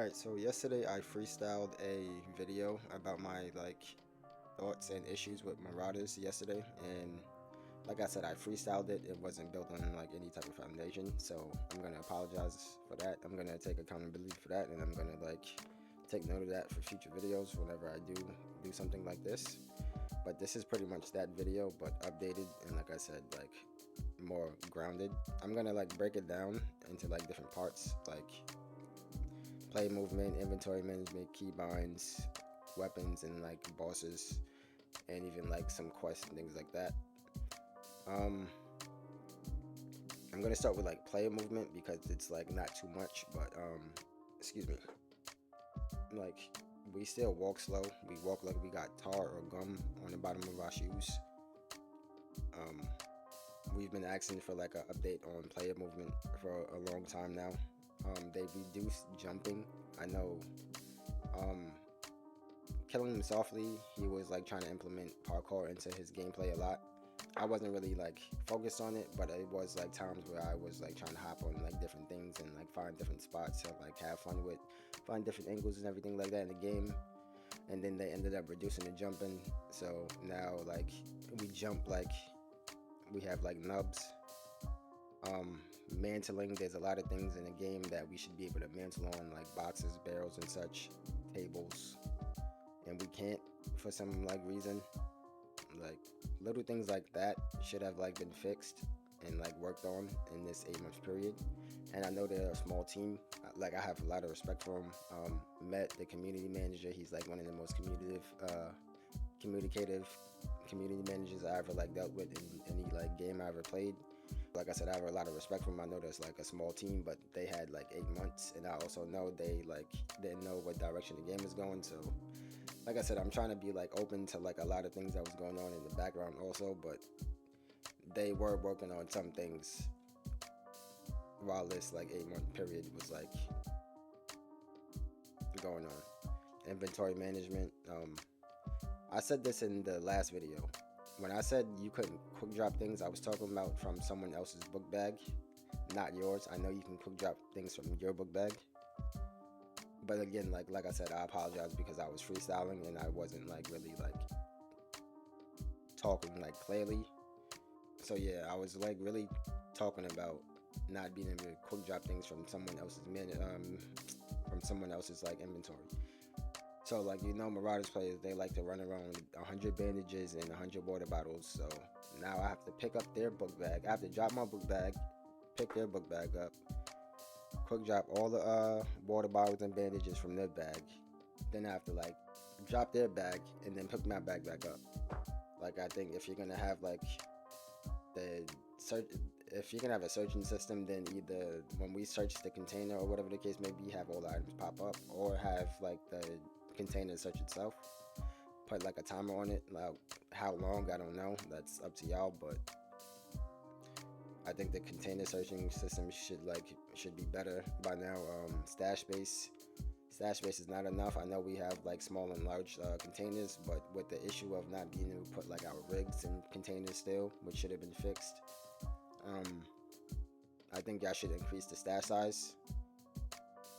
Alright, so yesterday I freestyled a video about my thoughts and issues with Marauders yesterday, and like I said, I freestyled it. It wasn't built on any type of foundation, so I'm gonna apologize for that. I'm gonna take accountability for that, and I'm gonna take note of that for future videos whenever I do something like this. But this is pretty much that video, but updated and like I said, more grounded. I'm gonna break it down into different parts, play movement, inventory management, keybinds, weapons, and bosses, and even some quests and things like that. I'm gonna start with player movement because it's not too much, but excuse me. We still walk slow. We walk like we got tar or gum on the bottom of our shoes. We've been asking for an update on player movement for a long time now. They reduced jumping. I know. Killing him softly, he was trying to implement parkour into his gameplay a lot. I wasn't really focused on it, but it was times where I was trying to hop on different things and find different spots to have fun with, find different angles and everything like that in the game. And then they ended up reducing the jumping, so now we jump we have nubs. Mantling, there's a lot of things in the game that we should be able to mantle on, boxes, barrels, and such, tables, and we can't for some reason. Little things like that should have been fixed and worked on in this 8-month period. And I know they're a small team. I have a lot of respect for them. Met the community manager. He's one of the most communicative community managers I ever dealt with in any game I ever played. Like I said, I have a lot of respect for them. I know there's a small team, but they had 8 months, and I also know they didn't know what direction the game is going. So like I said, I'm trying to be open to a lot of things that was going on in the background also, but they were working on some things while this 8-month period was going on. Inventory management. I said this in the last video. When I said you couldn't quick drop things, I was talking about from someone else's book bag, not yours. I know you can quick drop things from your book bag, but again, like I said, I apologize because I was freestyling and I wasn't really talking clearly. So yeah, I was really talking about not being able to quick drop things from someone else's inventory. So Marauders players, they like to run around with 100 bandages and 100 water bottles. So now I have to pick up their book bag. I have to drop my book bag, pick their book bag up, quick drop all the water bottles and bandages from their bag. Then I have to drop their bag and then pick my bag back up. I think if you're gonna have if you're gonna have a searching system, then either when we search the container or whatever the case may be, have all the items pop up, or have the container search itself. Put a timer on it. How long, I don't know. That's up to y'all, but I think the container searching system should be better by now. Stash space is not enough. I know we have small and large containers, but with the issue of not being able to put our rigs in containers still, which should have been fixed. I think y'all should increase the stash size.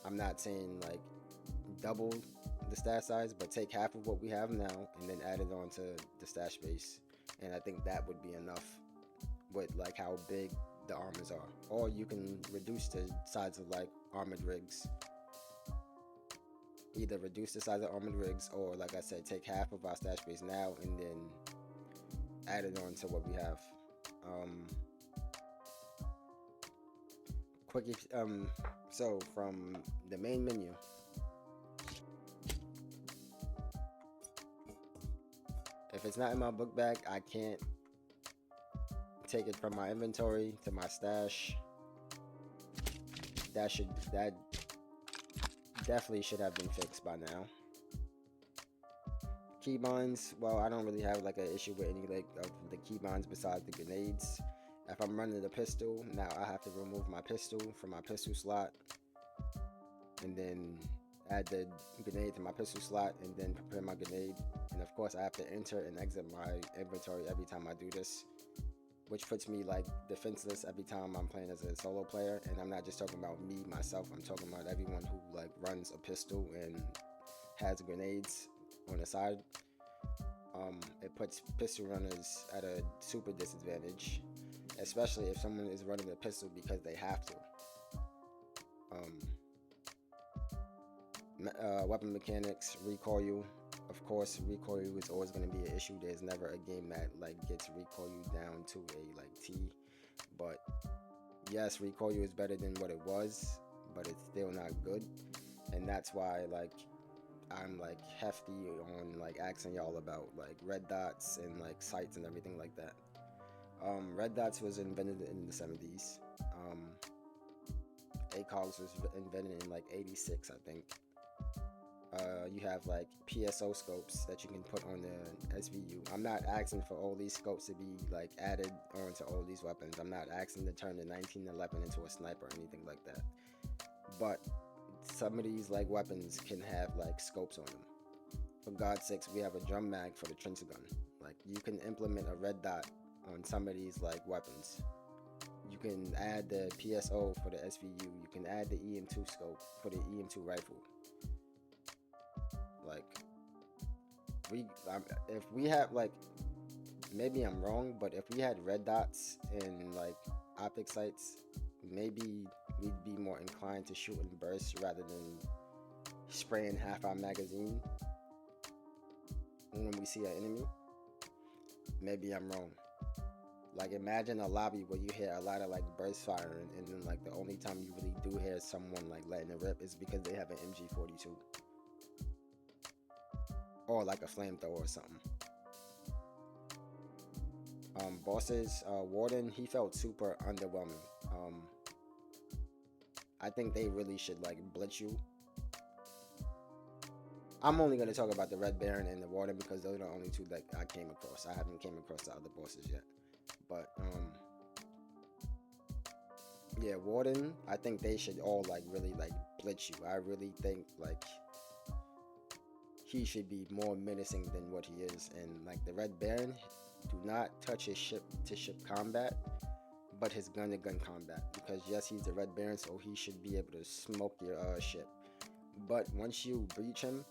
I'm not saying double the stash size, but take half of what we have now and then add it on to the stash space, and I think that would be enough with how big the armors are. Or you can reduce the size of armored rigs. Either reduce the size of armored rigs, or like I said, take half of our stash space now and then add it on to what we have. So from the main menu, if it's not in my book bag, I can't take it from my inventory to my stash. That definitely should have been fixed by now. Keybinds, well, I don't really have an issue with any of the keybinds besides the grenades. If I'm running the pistol, now I have to remove my pistol from my pistol slot and then add the grenade to my pistol slot and then prepare my grenade. And of course I have to enter and exit my inventory every time I do this. which puts me like defenseless every time I'm playing as a solo player. And I'm not just talking about me myself, I'm talking about everyone who like runs a pistol and has grenades on the side. It puts pistol runners at a super disadvantage, especially if someone is running a pistol because they have to. Weapon mechanics, recoil. Of course, recoil is always going to be an issue. There's never a game that like gets recoil down to a like T. But yes, recoil is better than what it was, but it's still not good. And that's why like I'm like hefty on like asking y'all about like red dots and like sights and everything like that. Red dots was invented in the 70s. ACOGs was invented in like 86, I think. You have like PSO scopes that you can put on the SVU. I'm not asking for all these scopes to be like added onto all these weapons. I'm not asking to turn the 1911 into a sniper or anything like that. But some of these like weapons can have like scopes on them. For God's sakes, we have a drum mag for the trencher gun. Like you can implement a red dot on some of these like weapons. You can add the PSO for the SVU. You can add the EM2 scope for the EM2 rifle. Like if we have like, maybe I'm wrong, but if we had red dots and like optic sights, maybe we'd be more inclined to shoot and burst rather than spraying half our magazine when we see an enemy. Maybe I'm wrong. Like imagine a lobby where you hear a lot of like burst firing, and then like the only time you really do hear someone like letting it rip is because they have an MG42 or like a flamethrower or something. Bosses, Warden, he felt super underwhelming. I think they really should like blitz you. I'm only gonna talk about the Red Baron and the Warden because those are the only two that I came across. I haven't came across the other bosses yet. But yeah, Warden, I think they should all like really like blitz you. I really think like he should be more menacing than what he is. And like the Red Baron, do not touch his ship to ship combat, but his gun to gun combat, because yes, he's the Red Baron, so he should be able to smoke your ship. But once you breach him,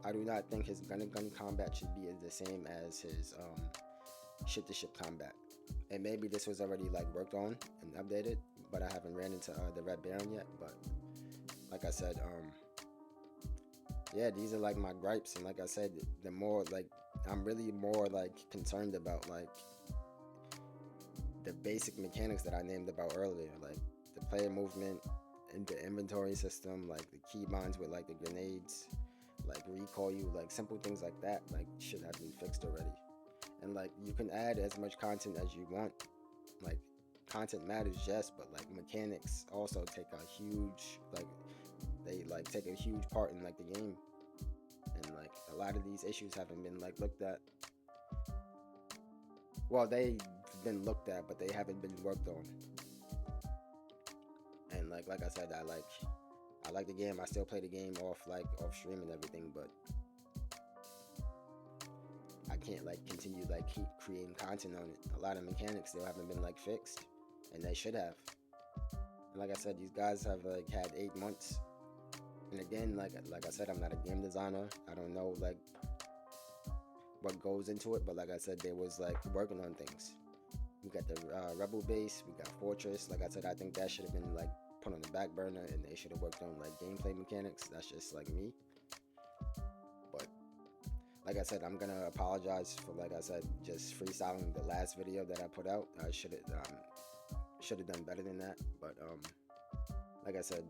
I do not think his gun to gun combat should be the same as his ship to ship combat. And maybe this was already like worked on and updated, but I haven't ran into the Red Baron yet. But like I said, yeah, these are like my gripes. And like I said, the more like I'm really more like concerned about like the basic mechanics that I named about earlier, like the player movement and the inventory system, like the keybinds with like the grenades, like recoil you, like simple things like that, like should have been fixed already. And like you can add as much content as you want. Like content matters, yes, but like mechanics also take a huge they like take a huge part in like the game. And like a lot of these issues haven't been like looked at. Well, they've been looked at, but they haven't been worked on. And like I said, I like the game. I still play the game off stream and everything, but I can't like continue like keep creating content on it. A lot of mechanics still haven't been like fixed, and they should have. And like I said, these guys have like had 8 months. And again, like I said, I'm not a game designer. I don't know like what goes into it, but like I said, they was like working on things. We got the Rebel base, we got Fortress. Like I said, I think that should have been like put on the back burner, and they should have worked on like gameplay mechanics. That's just like me. But like I said, I'm gonna apologize for, like I said, just freestyling the last video that I put out. I should have done better than that. But like I said,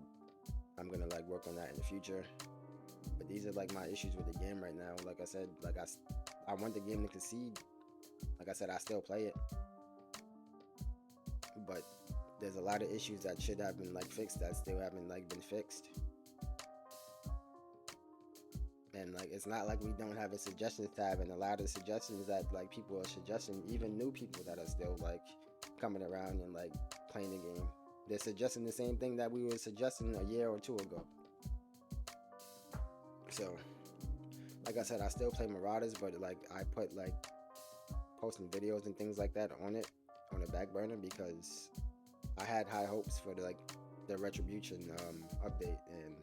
I'm gonna like work on that in the future. But these are like my issues with the game right now. Like I said, like I want the game to concede. Like I said, I still play it, but there's a lot of issues that should have been like fixed that still haven't like been fixed. And like it's not like we don't have a suggestions tab, and a lot of the suggestions that like people are suggesting, even new people that are still like coming around and like playing the game, they're suggesting the same thing that we were suggesting a year or two ago. So like I said, I still play Marauders, but like I put like posting videos and things like that on it. on the back burner because I had high hopes for the Retribution update, and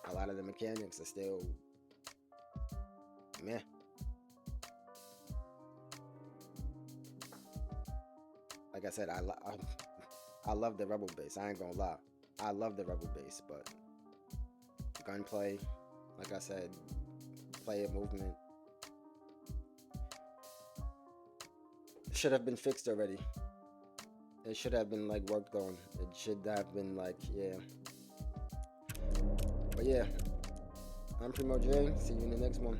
a lot of the mechanics are still meh. Like I said, I love the Rebel base. I ain't gonna lie, I love the Rebel base, but gunplay, like I said, player movement should have been fixed already. It should have been like worked on. It should have been like, yeah. But yeah, I'm Primo J. See you in the next one.